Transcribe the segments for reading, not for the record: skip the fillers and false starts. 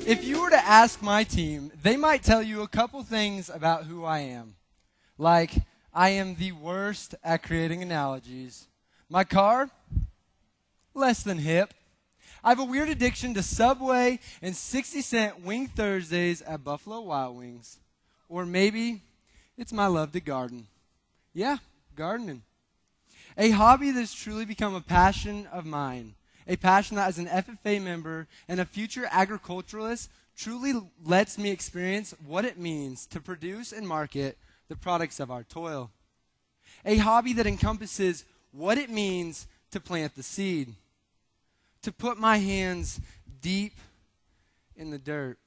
If you were to ask my team, they might tell you a couple things about who I am. Like, I am the worst at creating analogies. My car, less than hip. I have a weird addiction to Subway and 60-cent Wing Thursdays at Buffalo Wild Wings. Or maybe it's my love to garden. Yeah, gardening. A hobby that has truly become a passion of mine. A passion that as an FFA member and a future agriculturalist truly lets me experience what it means to produce and market the products of our toil. A hobby that encompasses what it means to plant the seed, to put my hands deep in the dirt,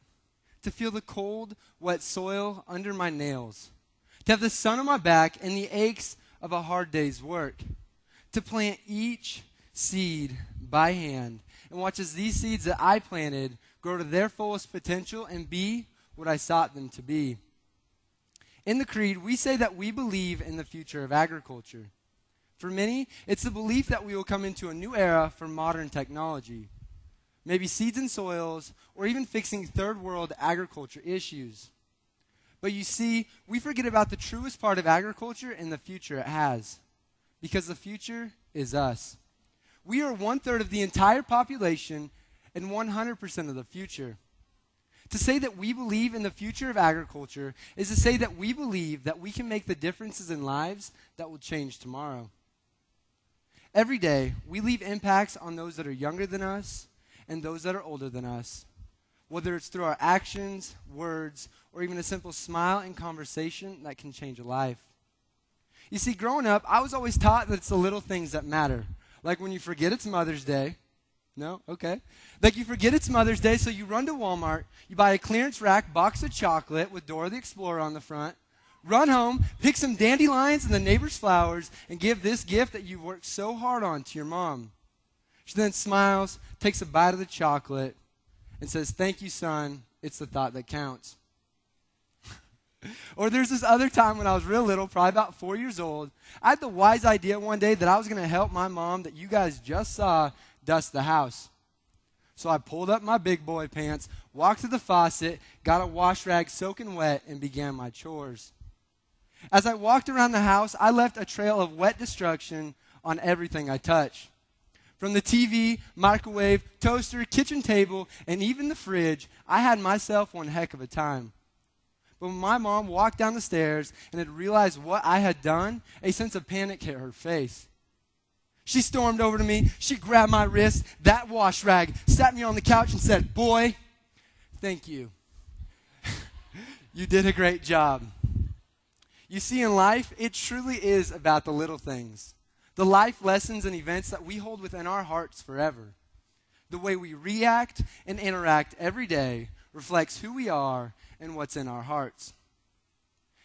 to feel the cold, wet soil under my nails, to have the sun on my back and the aches of a hard day's work, to plant each seed by hand and watch as these seeds that I planted grow to their fullest potential and be what I sought them to be. In the Creed, we say that we believe in the future of agriculture. For many, it's the belief that we will come into a new era for modern technology, maybe seeds and soils, or even fixing third world agriculture issues. But you see, we forget about the truest part of agriculture and the future it has, because the future is us. We are 1/3 of the entire population and 100% of the future. To say that we believe in the future of agriculture is to say that we believe that we can make the differences in lives that will change tomorrow. Every day, we leave impacts on those that are younger than us and those that are older than us, whether it's through our actions, words, or even a simple smile and conversation that can change a life. You see, growing up, I was always taught that it's the little things that matter. Like when you forget it's Mother's Day. No? Okay. Like you forget it's Mother's Day, so you run to Walmart, you buy a clearance rack box of chocolate with Dora the Explorer on the front, run home, pick some dandelions and the neighbor's flowers, and give this gift that you've worked so hard on to your mom. She then smiles, takes a bite of the chocolate, and says, "Thank you, son. It's the thought that counts." Or there's this other time when I was real little, probably about 4 years old. I had the wise idea one day that I was going to help my mom that you guys just saw dust the house. So I pulled up my big boy pants, walked to the faucet, got a wash rag soaking wet, and began my chores. As I walked around the house, I left a trail of wet destruction on everything I touched. From the TV, microwave, toaster, kitchen table, and even the fridge, I had myself one heck of a time. But when my mom walked down the stairs and had realized what I had done, a sense of panic hit her face. She stormed over to me, she grabbed my wrist, that wash rag, sat me on the couch and said, "Boy, thank you. You did a great job." You see, in life, it truly is about the little things, the life lessons and events that we hold within our hearts forever. The way we react and interact every day reflects who we are and what's in our hearts.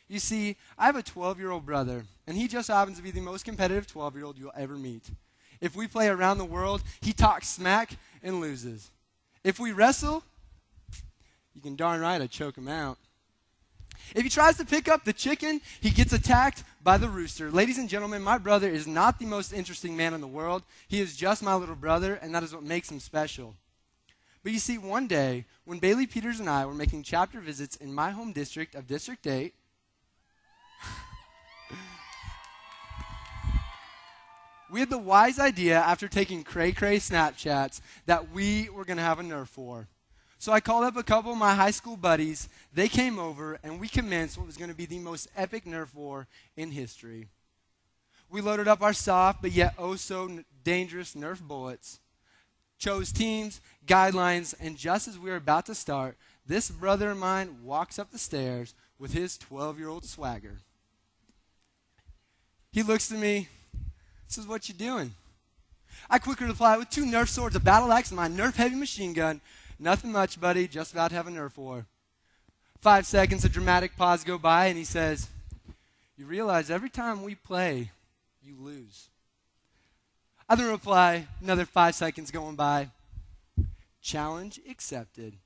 You see, I have a 12-year-old brother, and he just happens to be the most competitive 12-year-old you'll ever meet. If we play around the world, he talks smack and loses. If we wrestle, you can darn right I choke him out. If he tries to pick up the chicken, he gets attacked by the rooster. Ladies and gentlemen, my brother is not the most interesting man in the world. He is just my little brother, and that is what makes him special. But you see, one day, when Bailey Peters and I were making chapter visits in my home district of District 8, we had the wise idea, after taking cray-cray Snapchats, that we were going to have a Nerf war. So I called up a couple of my high school buddies. They came over, and we commenced what was going to be the most epic Nerf war in history. We loaded up our soft, but yet oh-so-dangerous Nerf bullets, chose teams, guidelines, and just as we were about to start, this brother of mine walks up the stairs with his 12-year-old swagger. He looks at me, says, "What you doing?" I quickly reply, "With 2 Nerf swords, a battle axe, and my Nerf heavy machine gun." "Nothing much, buddy, just about to have a Nerf war." 5 seconds, a dramatic pause go by, and he says, "You realize every time we play, you lose." I then reply, another 5 seconds going by, "Challenge accepted."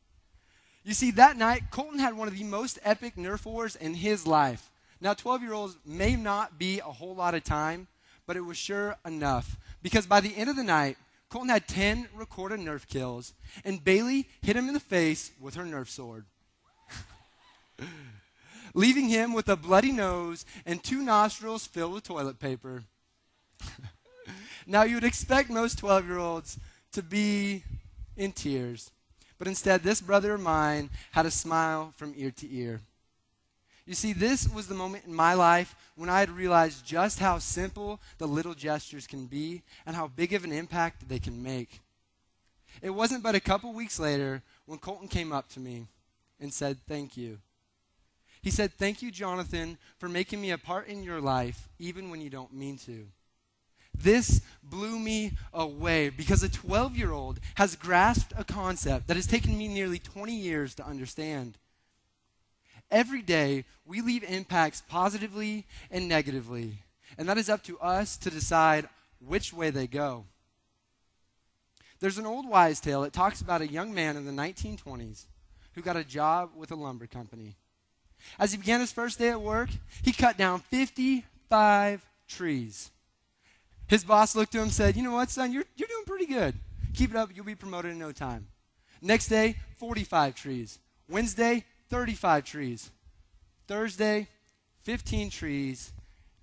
You see, that night, Colton had one of the most epic Nerf wars in his life. Now, 12-year-olds may not be a whole lot of time, but it was sure enough. Because by the end of the night, Colton had 10 recorded Nerf kills, and Bailey hit him in the face with her Nerf sword, leaving him with a bloody nose and 2 nostrils filled with toilet paper. Now, you would expect most 12-year-olds to be in tears, but instead, this brother of mine had a smile from ear to ear. You see, this was the moment in my life when I had realized just how simple the little gestures can be and how big of an impact they can make. It wasn't but a couple weeks later when Colton came up to me and said, "Thank you." He said, "Thank you, Johnathan, for making me a part in your life, even when you don't mean to." This blew me away because a 12-year-old has grasped a concept that has taken me nearly 20 years to understand. Every day, we leave impacts positively and negatively, and that is up to us to decide which way they go. There's an old wives' tale that talks about a young man in the 1920s who got a job with a lumber company. As he began his first day at work, he cut down 55 trees. His boss looked to him and said, "You know what, son, you're doing pretty good. Keep it up, you'll be promoted in no time." Next day, 45 trees. Wednesday, 35 trees. Thursday, 15 trees.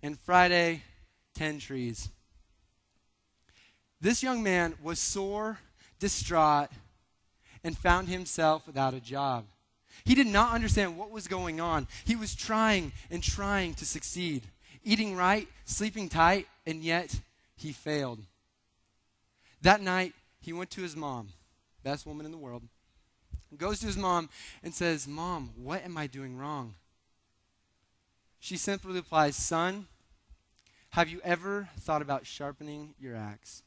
And Friday, 10 trees. This young man was sore, distraught, and found himself without a job. He did not understand what was going on. He was trying and trying to succeed, eating right, sleeping tight, and yet he failed. That night, he went to his mom, best woman in the world, goes to his mom and says, "Mom, what am I doing wrong?" She simply replies, "Son, have you ever thought about sharpening your axe?"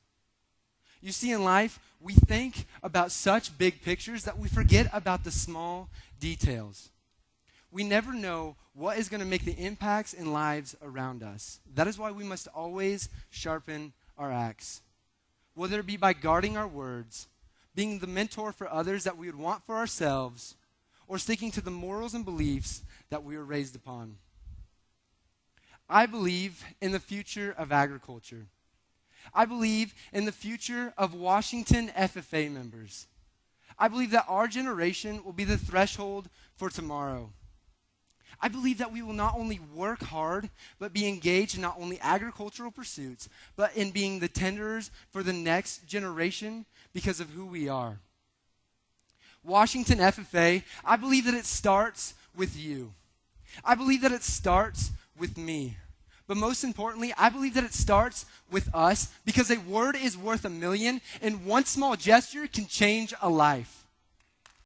You see, in life, we think about such big pictures that we forget about the small details. We never know what is going to make the impacts in lives around us. That is why we must always sharpen our axe. Whether it be by guarding our words, being the mentor for others that we would want for ourselves, or sticking to the morals and beliefs that we were raised upon. I believe in the future of agriculture. I believe in the future of Washington FFA members. I believe that our generation will be the threshold for tomorrow. I believe that we will not only work hard, but be engaged in not only agricultural pursuits, but in being the tenderers for the next generation because of who we are. Washington FFA, I believe that it starts with you. I believe that it starts with me. But most importantly, I believe that it starts with us because a word is worth a million, and one small gesture can change a life.